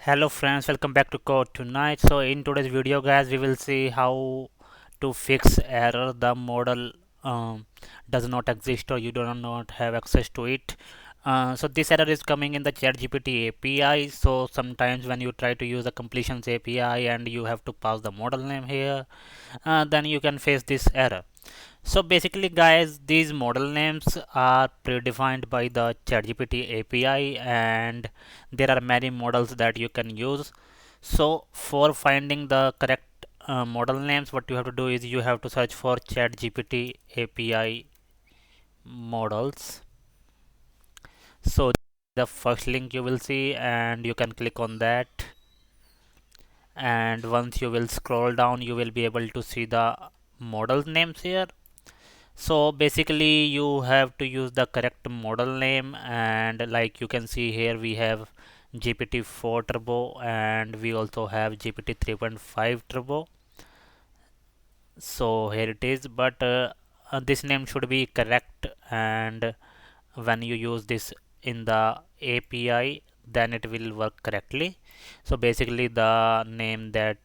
Hello friends, welcome back to Code Tonight. So in today's video guys, we will see how to fix error the model does not exist or you do not have access to it. So this error is coming in the ChatGPT API. So sometimes when you try to use the completions API and you have to pass the model name here, then you can face this error. So basically guys, these model names are predefined by the ChatGPT API and there are many models that you can use. So for finding the correct model names, what you have to do is you have to search for ChatGPT API models. So the first link you will see and you can click on that, and once you will scroll down you will be able to see the model names here. So basically you have to use the correct model name, and like you can see here we have GPT-4 Turbo and we also have GPT 3.5 Turbo. So here it is, but this name should be correct, and when you use this in the API then it will work correctly. So basically the name that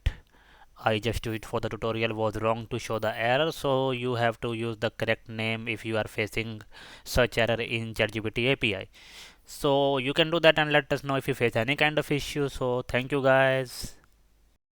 I just used for the tutorial was wrong to show the error, so you have to use the correct name if you are facing such error in ChatGPT API. So you can do that and let us know if you face any kind of issue. So thank you guys.